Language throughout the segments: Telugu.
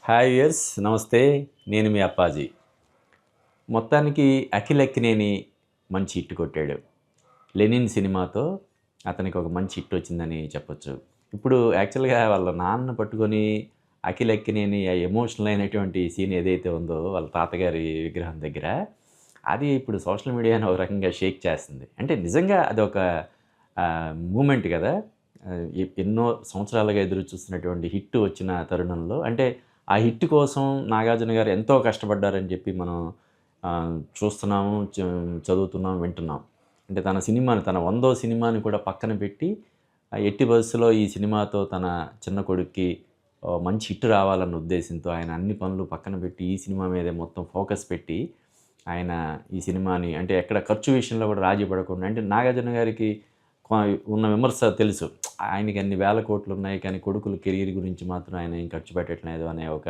హాయ్ యస్ నమస్తే. నేను మీ అప్పాజీ. మొత్తానికి అఖిల్ అక్కినేని మంచి హిట్ కొట్టాడు. 'లెనిన్' సినిమాతో అతనికి ఒక మంచి హిట్ వచ్చిందని చెప్పొచ్చు. ఇప్పుడు యాక్చువల్‌గా వాళ్ళ నాన్నని పట్టుకొని అఖిల్ అక్కినేని ఆ ఎమోషనల్ అయినటువంటి సీన్ ఏదైతే ఉందో వాళ్ళ తాతగారి విగ్రహం దగ్గర, అది ఇప్పుడు సోషల్ మీడియాని ఒక రకంగా షేక్ చేస్తుంది. అంటే నిజంగా అదొక మూమెంట్ గదా! ఎన్నో సంవత్సరాలుగా ఎదురు చూస్తున్నటువంటి హిట్ వచ్చిన తరుణంలో అంటే ఆ హిట్ కోసం నాగార్జున గారు ఎంతో కష్టపడ్డారని చెప్పి మనం చూస్తున్నాము, చదువుతున్నాం, వింటున్నాం. అంటే తన సినిమాని తన 100వ సినిమాని కూడా పక్కన పెట్టి ఎట్టి పరిస్థితిలో ఈ సినిమాతో తన చిన్న కొడుక్కి మంచి హిట్ రావాలన్న ఉద్దేశంతో ఆయన అన్ని పనులు పక్కన పెట్టి ఈ సినిమా మీదే మొత్తం ఫోకస్ పెట్టి ఆయన ఈ సినిమాని అంటే ఎక్కడ ఖర్చు విషయంలో కూడా రాజీ పడకుండా అంటే నాగార్జున గారికి కొ ఉన్న విమర్శ తెలుసు. ఆయనకి అన్ని వేల కోట్లున్నాయి కానీ కొడుకుల కెరీర్ గురించి మాత్రం ఆయన ఏం ఖర్చు పెట్టట్లేదు అనే ఒక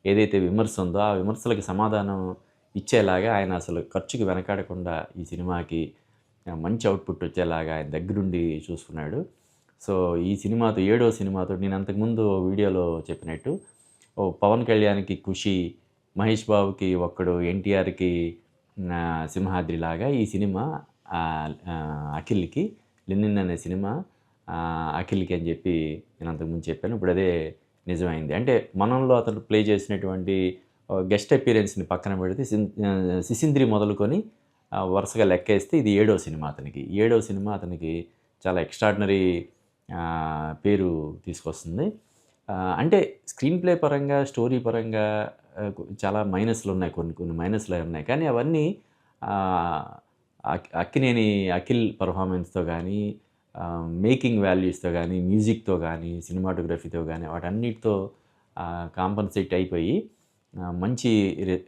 ఏదైతే విమర్శ ఉందో ఆ విమర్శలకి సమాధానం ఇచ్చేలాగా ఆయన అసలు ఖర్చుకి వెనకాడకుండా ఈ సినిమాకి మంచి అవుట్‌పుట్ వచ్చేలాగా ఆయన దగ్గరుండి చూసుకున్నాడు. సో, ఈ సినిమాతో ఏడో సినిమాతో నేను అంతకుముందు వీడియోలో చెప్పినట్టు పవన్ కళ్యాణ్‌కి 'ఖుషి', మహేష్ బాబుకి 'ఒక్కడు', ఎన్టీఆర్‌కి 'సింహాద్రిలాగా' ఈ సినిమా అఖిల్‌కి 'లెనిన్' అనే సినిమా అఖిల్‌కి అని చెప్పి నేను అంతకుముందు చెప్పాను. ఇప్పుడు అదే నిజమైంది. అంటే 'మనంలో' అతను ప్లే చేసినటువంటి గెస్ట్ అపియరెన్స్‌ని పక్కన పెడితే 'సిసింద్రి' మొదలుకొని వరుసగా లెక్కేస్తే ఇది ఏడో సినిమా అతనికి. ఏడో సినిమా అతనికి చాలా ఎక్స్ట్రార్డినరీ పేరు తీసుకొస్తుంది. అంటే స్క్రీన్ ప్లే పరంగా, స్టోరీ పరంగా చాలా మైనస్‌లున్నాయి. కొన్ని కొన్ని మైనస్‌లే ఉన్నాయి. కానీ అవన్నీ అక్కినేని అఖిల్ పెర్ఫార్మెన్స్‌తో గానీ, మేకింగ్ వాల్యూస్‌తో గానీ, మ్యూజిక్‌తో గానీ, సినిమాటోగ్రఫీతో గానీ వాటన్నిటితో కాంపెన్సేట్ అయిపోయి మంచి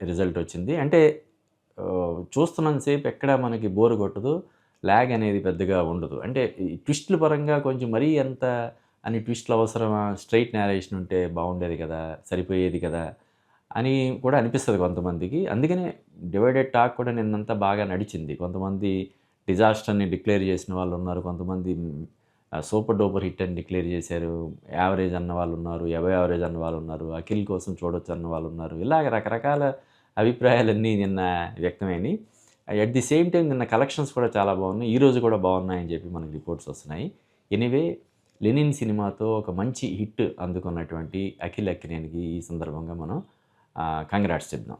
రిజల్ట్ వచ్చింది. అంటే చూస్తున్నంత సేపు ఎక్కడ మనకి బోర్ కొట్టదు. లాగ్ అనేది పెద్దగా ఉండదు. అంటే ఈ ట్విస్ట్‌ల పరంగా కొంచెం మరీ అంత అని ట్విస్ట్‌లు అవసరమా? స్ట్రెయిట్ నేరేషన్ ఉంటే బాగుండేది కదా! సరిపోయేది కదా! అని కూడా అనిపిస్తది కొంతమందికి. అందుకనే డివైడెడ్ టాక్ కూడా నిన్నంతా బాగా నడిచింది. కొంతమంది డిజాస్టర్ అని డిక్లేర్ చేసిన వాళ్ళున్నారు. కొంతమంది సూపర్ డూపర్ హిట్ అని డిక్లేర్ చేశారు. యావరేజ్ అన్న వాళ్ళున్నారు. అబోవ్ యావరేజ్ అన్న వాళ్ళున్నారు. అఖిల్ కోసం చూడొచ్చు అన్న వాళ్ళున్నారు. ఇలాగ రకరకాల అభిప్రాయాలన్నీ నిన్న వ్యక్తమైనయి. అట్ ది సేమ్ టైమ్ నిన్న కలెక్షన్స్ కూడా చాలా బాగున్నాయి. ఈరోజు కూడా బాగున్నాయని చెప్పి మనకి రిపోర్ట్స్ వస్తున్నాయి. ఎనీవే 'లెనిన్' సినిమాతో ఒక మంచి హిట్ అందుకున్నటువంటి అఖిల్ అక్కినేనికి ఈ సందర్భంగా మనం కంగ్రాట్స్ చెప్దాం.